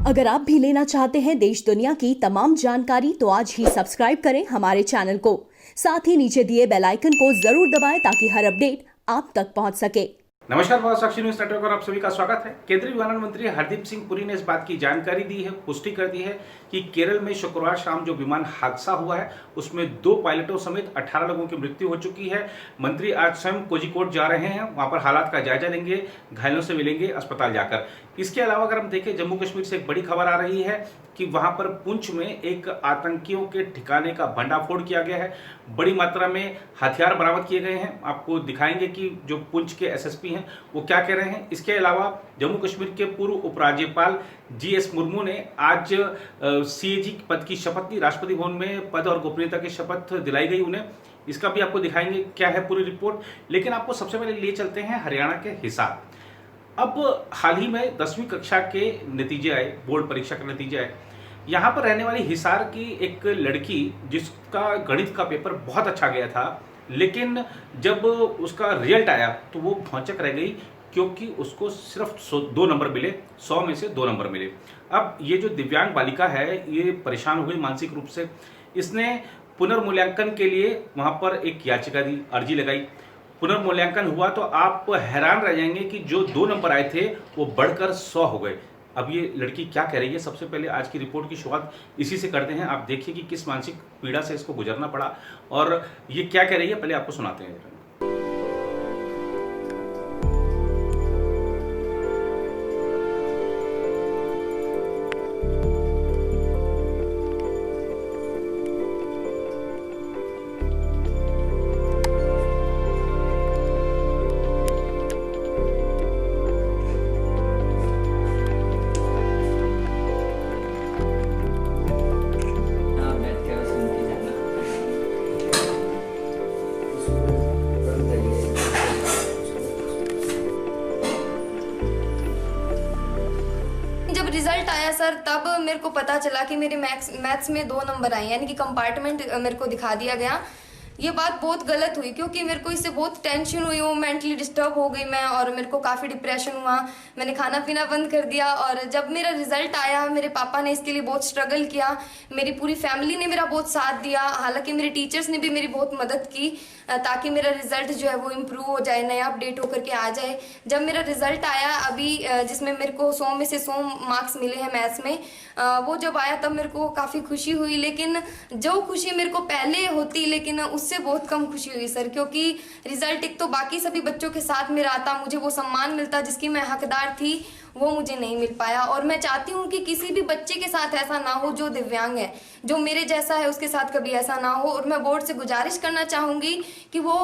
अगर आप भी लेना चाहते हैं देश दुनिया की तमाम जानकारी तो आज ही सब्सक्राइब करें हमारे चैनल को। साथ ही नीचे दिए बेल आइकन को जरूर दबाएं ताकि हर अपडेट आप तक पहुंच सके। नमस्कार, बहुत साक्षी न्यूज नेटवर्क और आप सभी का स्वागत है। केंद्रीय विमानन मंत्री हरदीप सिंह पुरी ने इस बात की जानकारी दी है, पुष्टि कर दी है कि केरल में शुक्रवार शाम जो विमान हादसा हुआ है उसमें 2 पायलटों समेत 18 लोगों की मृत्यु हो चुकी है। मंत्री आज स्वयं कोझिकोड जा रहे हैं, वहां पर हालात का जायजा लेंगे, घायलों से मिलेंगे अस्पताल जाकर। इसके अलावा अगर हम देखें, जम्मू कश्मीर से एक बड़ी खबर आ रही है कि वहां पर पुंछ में एक आतंकियों के ठिकाने का भंडाफोड़ किया गया है। बड़ी मात्रा में हथियार बरामद किए गए हैं। आपको दिखाएंगे कि जो पुंछ के एसएसपी हैं वो क्या कह रहे हैं। इसके अलावा जम्मू कश्मीर के पूर्व उपराज्यपाल जीएस मुर्मू ने आज सीएजी पद की शपथ ली। राष्ट्रपति भवन में पद और गोपनीयता की शपथ दिलाई गई उन्हें। इसका भी आपको दिखाएंगे क्या है पूरी रिपोर्ट। लेकिन आपको सबसे पहले ले चलते हैं हरियाणा के हिसार। अब हाल ही में 10वीं कक्षा के नतीजे आए, बोर्ड परीक्षा के नतीजे आए। यहाँ पर रहने वाली हिसार की एक लड़की जिसका गणित का पेपर बहुत अच्छा गया था, लेकिन जब उसका रिजल्ट आया तो वो भौचक रह गई क्योंकि उसको सिर्फ 2 नंबर मिले, 100 में से 2 नंबर मिले। अब ये जो दिव्यांग बालिका है ये परेशान हो गई मानसिक रूप से। इसने पुनर्मूल्यांकन के लिए वहाँ पर एक याचिका दी, अर्जी लगाई। पुनर्मूल्यांकन हुआ तो आप हैरान रह जाएंगे कि जो 2 नंबर आए थे वो बढ़कर 100 हो गए। अब ये लड़की क्या कह रही है, सबसे पहले आज की रिपोर्ट की शुरुआत इसी से करते हैं। आप देखिए कि किस मानसिक पीड़ा से इसको गुजरना पड़ा और ये क्या कह रही है, पहले आपको सुनाते हैं। रिजल्ट आया सर, तब मेरे को पता चला कि मेरे मैथ्स में 2 नंबर आए, यानी कि कंपार्टमेंट मेरे को दिखा दिया गया। ये बात बहुत गलत हुई क्योंकि मेरे को इससे बहुत टेंशन हुई, वो मेंटली डिस्टर्ब हो गई मैं, और मेरे को काफ़ी डिप्रेशन हुआ। मैंने खाना पीना बंद कर दिया। और जब मेरा रिजल्ट आया, मेरे पापा ने इसके लिए बहुत स्ट्रगल किया, मेरी पूरी फैमिली ने मेरा बहुत साथ दिया। हालांकि मेरे टीचर्स ने भी मेरी बहुत मदद की ताकि मेरा रिजल्ट जो है वो इम्प्रूव हो जाए, नया अपडेट होकर के आ जाए। जब मेरा रिजल्ट आया अभी, जिसमें मेरे को 100 में से 100 मार्क्स मिले हैं मैथ्स में, वो जब आया तब मेरे को काफ़ी खुशी हुई। लेकिन जो खुशी मेरे को पहले होती, लेकिन उससे बहुत कम खुशी हुई सर, क्योंकि रिजल्ट एक तो बाकी सभी बच्चों के साथ मेरा आता, मुझे वो सम्मान मिलता जिसकी मैं हकदार थी, वो मुझे नहीं मिल पाया। और मैं चाहती हूँ कि किसी भी बच्चे के साथ ऐसा ना हो जो दिव्यांग है, जो मेरे जैसा है उसके साथ कभी ऐसा ना हो। और मैं बोर्ड से गुजारिश करना चाहूँगी कि वो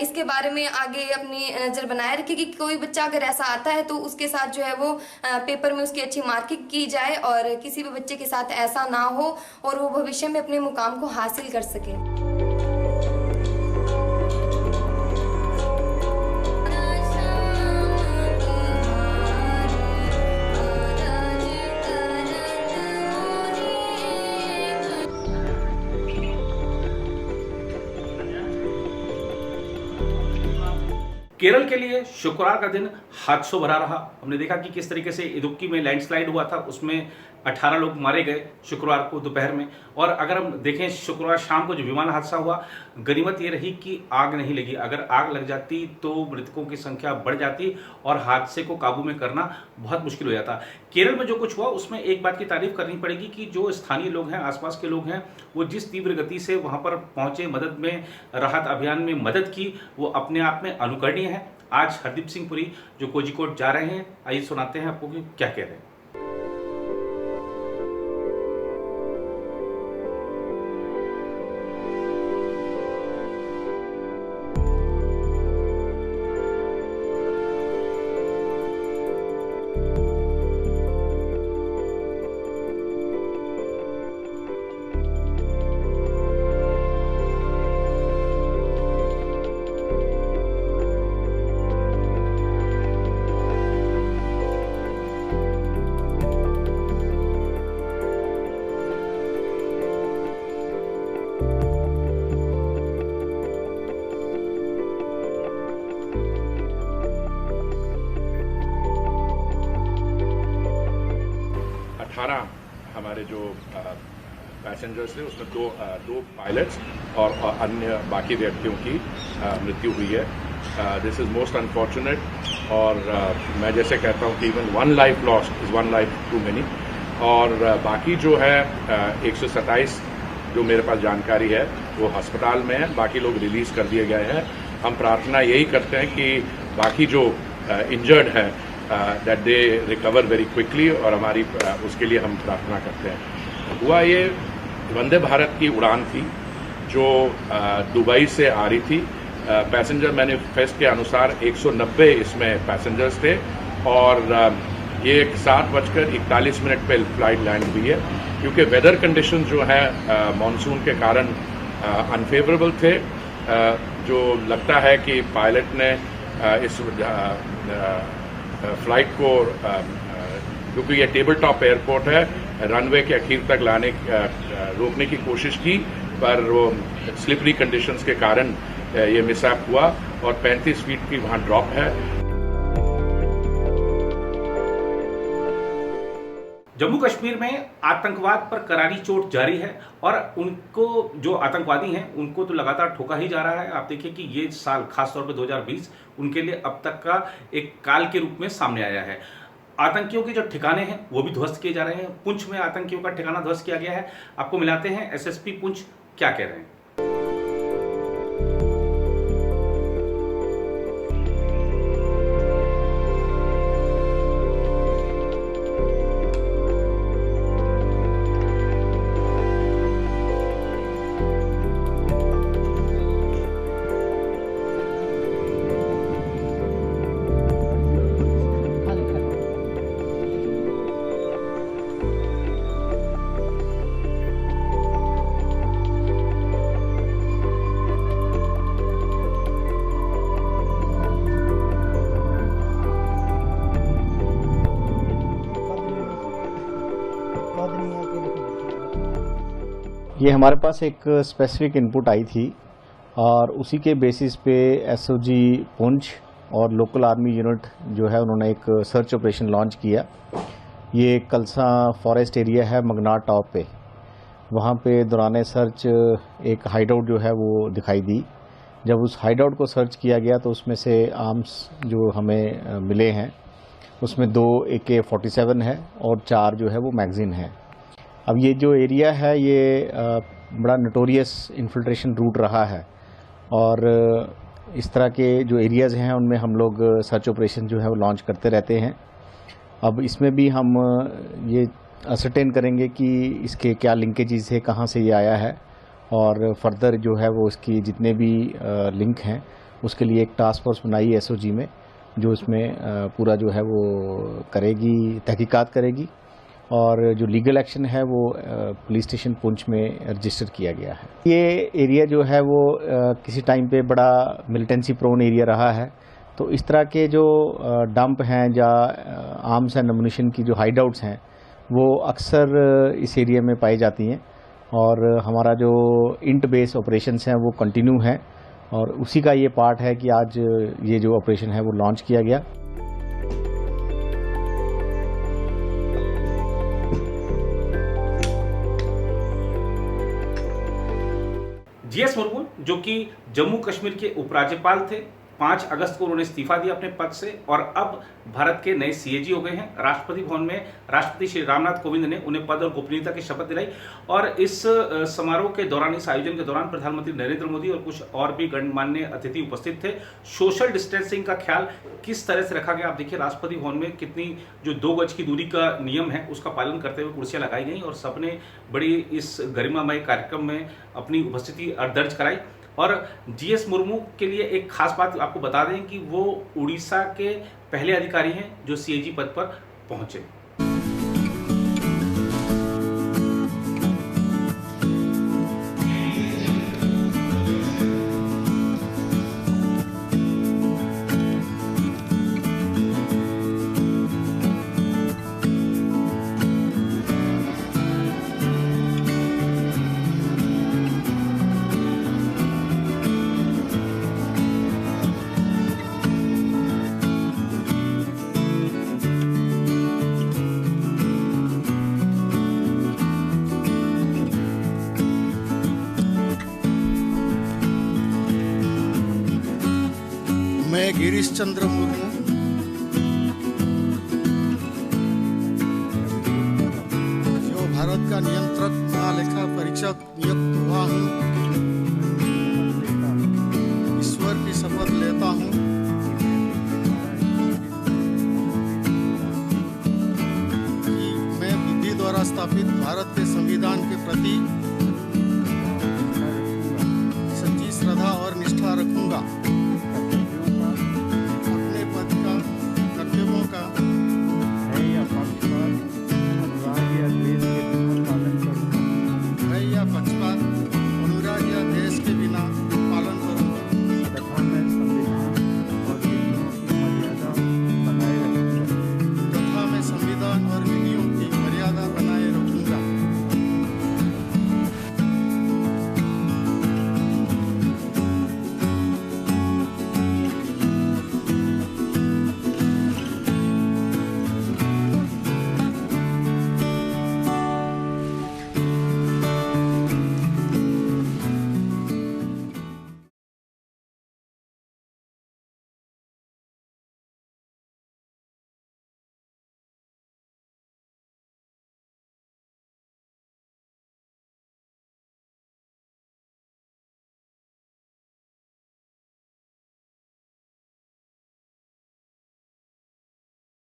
इसके बारे में आगे अपनी नज़र बनाए रखे कि कोई बच्चा अगर ऐसा आता है तो उसके साथ जो है वो पेपर में उसकी अच्छी मार्किंग की जाए और किसी भी बच्चे के साथ ऐसा ना हो और वो भविष्य में अपने मुकाम को हासिल कर सके। केरल के लिए शुक्रवार का दिन हादसों भरा रहा। हमने देखा कि किस तरीके से इदुक्की में लैंडस्लाइड हुआ था, उसमें 18 लोग मारे गए शुक्रवार को दोपहर में। और अगर हम देखें शुक्रवार शाम को जो विमान हादसा हुआ, गनीमत ये रही कि आग नहीं लगी। अगर आग लग जाती तो मृतकों की संख्या बढ़ जाती और हादसे को काबू में करना बहुत मुश्किल हो जाता। केरल में जो कुछ हुआ उसमें एक बात की तारीफ करनी पड़ेगी कि जो स्थानीय लोग हैं, आसपास के लोग हैं, वो जिस तीव्र गति से वहाँ पर पहुँचे, मदद में, राहत अभियान में मदद की, वो अपने आप में अनुकरणीय है। आज हरदीप सिंह पुरी जो कोझिकोड जा रहे हैं, आइए सुनाते हैं आपको कि क्या कह रहे हैं। 18 हमारे जो पैसेंजर्स थे उसमें दो पायलट्स और अन्य बाकी व्यक्तियों की मृत्यु हुई है। दिस इज़ मोस्ट अनफॉर्चुनेट और मैं जैसे कहता हूँ कि even one life lost is one life too many. और बाकी जो है 127 जो मेरे पास जानकारी है वो अस्पताल में है, बाकी लोग रिलीज़ कर दिए गए हैं। हम प्रार्थना यही करते हैं कि बाकी जो इंजर्ड हैं that they recover very quickly, और हमारी उसके लिए हम प्रार्थना करते हैं। हुआ ये वंदे भारत की उड़ान थी जो दुबई से आ रही थी। पैसेंजर मैनिफेस्ट के अनुसार 190 इसमें पैसेंजर्स थे और ये 7:41 पे फ्लाइट लैंड हुई है। क्योंकि वेदर कंडीशन जो है मानसून के कारण अनफेवरेबल थे, जो लगता है कि पायलट ने इस फ्लाइट को, क्योंकि ये टेबल टॉप एयरपोर्ट है, रनवे के अखीर तक रोकने की कोशिश की, पर वो स्लिपरी कंडीशंस के कारण ये मिसहैप हुआ और 35 फीट की वहाँ ड्रॉप है। जम्मू कश्मीर में आतंकवाद पर करारी चोट जारी है और उनको जो आतंकवादी हैं उनको तो लगातार ठोका ही जा रहा है। आप देखिए कि ये साल खासतौर पे 2020 उनके लिए अब तक का एक काल के रूप में सामने आया है। आतंकियों के जो ठिकाने हैं वो भी ध्वस्त किए जा रहे हैं। पुंछ में आतंकियों का ठिकाना ध्वस्त किया गया है। आपको मिलाते हैं एसएसपी पुंछ क्या कह रहे हैं। ये हमारे पास एक स्पेसिफिक इनपुट आई थी और उसी के बेसिस पे एसओजी पुंछ और लोकल आर्मी यूनिट जो है उन्होंने एक सर्च ऑपरेशन लॉन्च किया। ये कलसा फॉरेस्ट एरिया है मगनार टॉप पे, वहाँ पे दौरान सर्च एक हाइडआउट जो है वो दिखाई दी। जब उस हाइडआउट को सर्च किया गया तो उसमें से आर्म्स जो हमें मिले हैं उसमें 2 AK-47 है और 4 जो है वो मैगजीन है। अब ये जो एरिया है ये बड़ा नोटोरियस इन्फिल्ट्रेशन रूट रहा है और इस तरह के जो एरियाज़ हैं उनमें हम लोग सर्च ऑपरेशन जो है वो लॉन्च करते रहते हैं। अब इसमें भी हम ये असरटेन करेंगे कि इसके क्या लिंकेजेस है, कहाँ से ये आया है, और फर्दर जो है वो इसकी जितने भी लिंक हैं उसके लिए एक टास्क फोर्स बनाई एसओजी में, जो इसमें पूरा जो है वो करेगी, तहकीकात करेगी और जो लीगल एक्शन है वो पुलिस स्टेशन पुंछ में रजिस्टर किया गया है। ये एरिया जो है वो किसी टाइम पे बड़ा मिलिटेंसी प्रोन एरिया रहा है, तो इस तरह के जो डंप हैं या आर्म्स एंड एमुनिशन की जो हाइडआउट्स हैं वो अक्सर इस एरिया में पाई जाती हैं और हमारा जो इंट बेस ऑपरेशंस हैं वो कंटिन्यू हैं और उसी का ये पार्ट है कि आज ये जो ऑपरेशन है वो लॉन्च किया गया। जीएस मुर्मू जो कि जम्मू कश्मीर के उपराज्यपाल थे, 5 अगस्त को उन्होंने इस्तीफा दिया अपने पद से और अब भारत के नए सीएजी हो गए हैं। राष्ट्रपति भवन में राष्ट्रपति श्री रामनाथ कोविंद ने उन्हें पद और गोपनीयता की शपथ दिलाई और इस समारोह के दौरान, इस आयोजन के दौरान प्रधानमंत्री नरेंद्र मोदी और कुछ और भी गणमान्य अतिथि उपस्थित थे। सोशल डिस्टेंसिंग का ख्याल किस तरह से रखा गया, आप देखिए राष्ट्रपति भवन में कितनी जो 2 गज की दूरी का नियम है उसका पालन करते हुए कुर्सियां लगाई गई और सबने बड़ी इस गरिमामय कार्यक्रम में अपनी उपस्थिति दर्ज कराई। और जीएस मुर्मू के लिए एक खास बात आपको बता दें कि वो उड़ीसा के पहले अधिकारी हैं जो सीएजी पद पर पहुंचे। गिरीश चंद्र मुर्मू जो भारत का नियंत्रक महालेखा परीक्षक नियुक्त हुआ हूँ, ईश्वर की शपथ लेता हूँ कि मैं विधि द्वारा स्थापित भारत के संविधान के प्रति सच्ची श्रद्धा और निष्ठा रखूंगा।